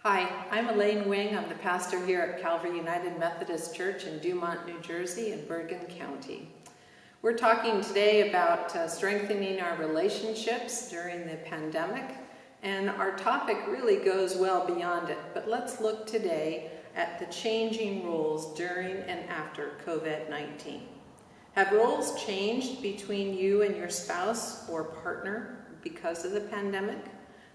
Hi, I'm Elaine Wing. I'm the pastor here at Calvary United Methodist Church in Dumont, New Jersey in Bergen County. We're talking today about strengthening our relationships during the pandemic, and our topic really goes well beyond it. But let's look today at the changing roles during and after COVID-19. Have roles changed between you and your spouse or partner because of the pandemic?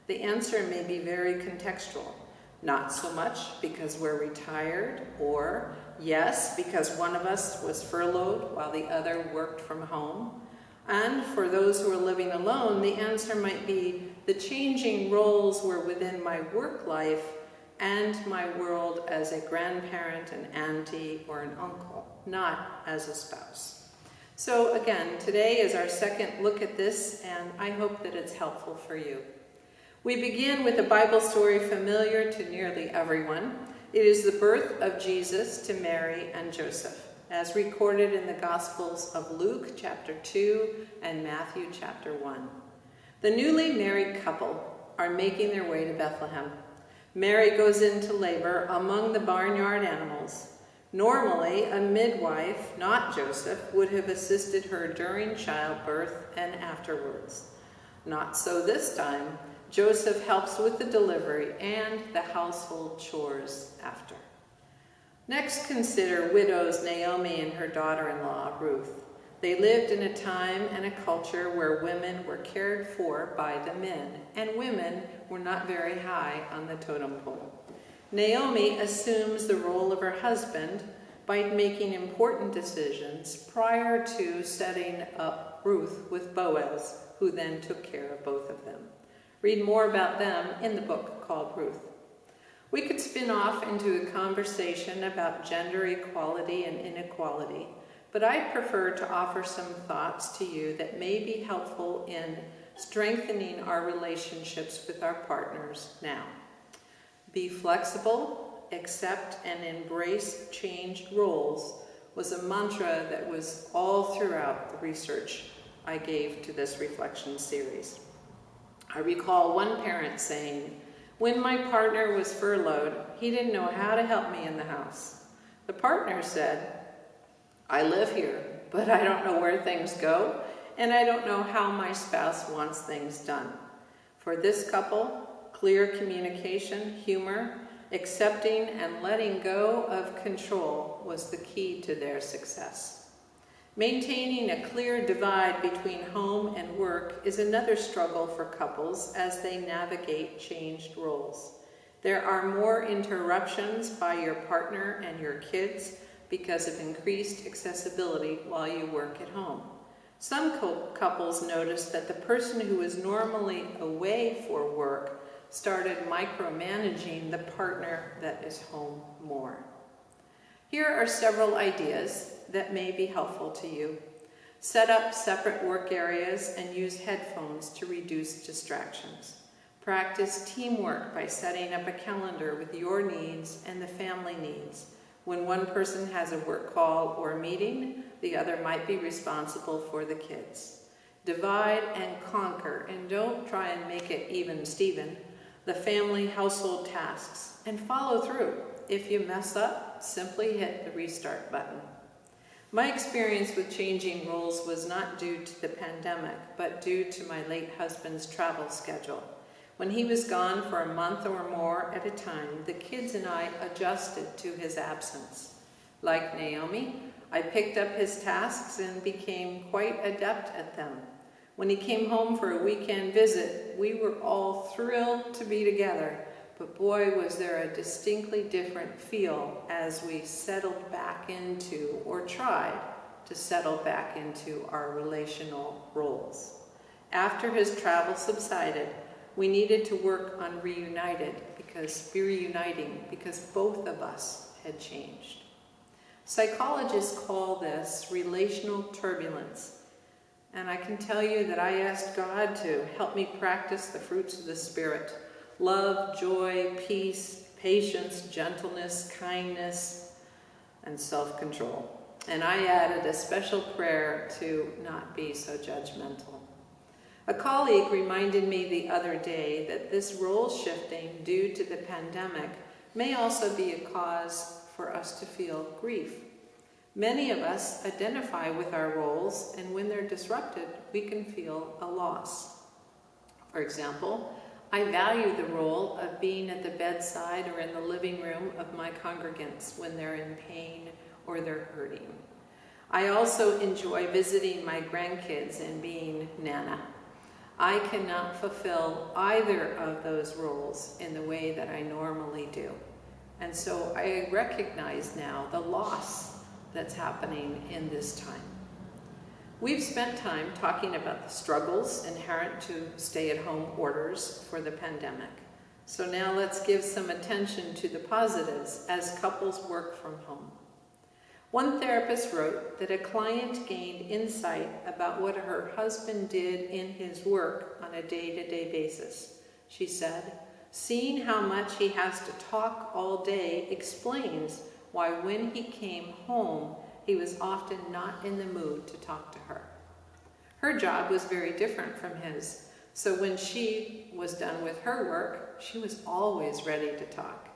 The answer may be very contextual. Not so much because we're retired, or yes, because one of us was furloughed while the other worked from home. And for those who are living alone, the answer might be the changing roles were within my work life and my world as a grandparent, an auntie, or an uncle, not as a spouse. So again, today is our second look at this, and I hope that it's helpful for you. We begin with a Bible story familiar to nearly everyone. It is the birth of Jesus to Mary and Joseph, as recorded in the Gospels of Luke chapter 2 and Matthew chapter 1. The newly married couple are making their way to Bethlehem. Mary goes into labor among the barnyard animals. Normally, a midwife, not Joseph, would have assisted her during childbirth and afterwards. Not so this time. Joseph helps with the delivery and the household chores after. Next, consider widows Naomi and her daughter-in-law, Ruth. They lived in a time and a culture where women were cared for by the men, and women were not very high on the totem pole. Naomi assumes the role of her husband by making important decisions prior to setting up Ruth with Boaz, who then took care of both of them. Read more about them in the book called Ruth. We could spin off into a conversation about gender equality and inequality, but I prefer to offer some thoughts to you that may be helpful in strengthening our relationships with our partners now. Be flexible, accept and embrace changed roles was a mantra that was all throughout the research I gave to this reflection series. I recall one parent saying, "When my partner was furloughed, he didn't know how to help me in the house." The partner said, "I live here, but I don't know where things go, and I don't know how my spouse wants things done." For this couple, clear communication, humor, accepting and letting go of control was the key to their success. Maintaining a clear divide between home and work is another struggle for couples as they navigate changed roles. There are more interruptions by your partner and your kids because of increased accessibility while you work at home. Some couples noticed that the person who was normally away for work started micromanaging the partner that is home more. Here are several ideas that may be helpful to you. Set up separate work areas and use headphones to reduce distractions. Practice teamwork by setting up a calendar with your needs and the family needs. When one person has a work call or meeting, the other might be responsible for the kids. Divide and conquer, and don't try and make it even Steven, the family household tasks, and follow through. If you mess up, simply hit the restart button. My experience with changing roles was not due to the pandemic, but due to my late husband's travel schedule. When he was gone for a month or more at a time, the kids and I adjusted to his absence. Like Naomi, I picked up his tasks and became quite adept at them. When he came home for a weekend visit, we were all thrilled to be together. But boy, was there a distinctly different feel as we settled back into, or tried to settle back into, our relational roles. After his travel subsided, we needed to work on reuniting because both of us had changed. Psychologists call this relational turbulence. And I can tell you that I asked God to help me practice the fruits of the Spirit. Love, joy, peace, patience, gentleness, kindness, and self-control. And I added a special prayer to not be so judgmental. A colleague reminded me the other day that this role shifting due to the pandemic may also be a cause for us to feel grief. Many of us identify with our roles, and when they're disrupted, we can feel a loss. For example, I value the role of being at the bedside or in the living room of my congregants when they're in pain or they're hurting. I also enjoy visiting my grandkids and being Nana. I cannot fulfill either of those roles in the way that I normally do. And so I recognize now the loss that's happening in this time. We've spent time talking about the struggles inherent to stay-at-home orders for the pandemic. So now let's give some attention to the positives as couples work from home. One therapist wrote that a client gained insight about what her husband did in his work on a day-to-day basis. She said, "Seeing how much he has to talk all day explains why when he came home, he was often not in the mood to talk to her." Her job was very different from his, so when she was done with her work, she was always ready to talk.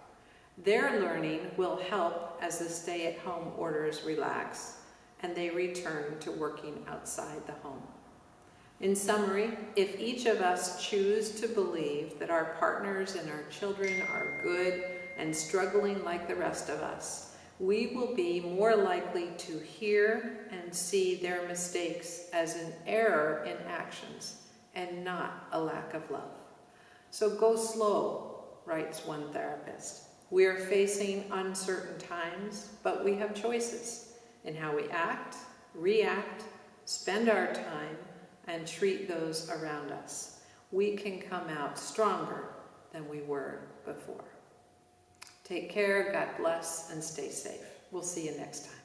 Their learning will help as the stay-at-home orders relax and they return to working outside the home. In summary, if each of us choose to believe that our partners and our children are good and struggling like the rest of us, we will be more likely to hear and see their mistakes as an error in actions and not a lack of love. So go slow, writes one therapist. We are facing uncertain times, but we have choices in how we act, react, spend our time, and treat those around us. We can come out stronger than we were before. Take care, God bless, and stay safe. We'll see you next time.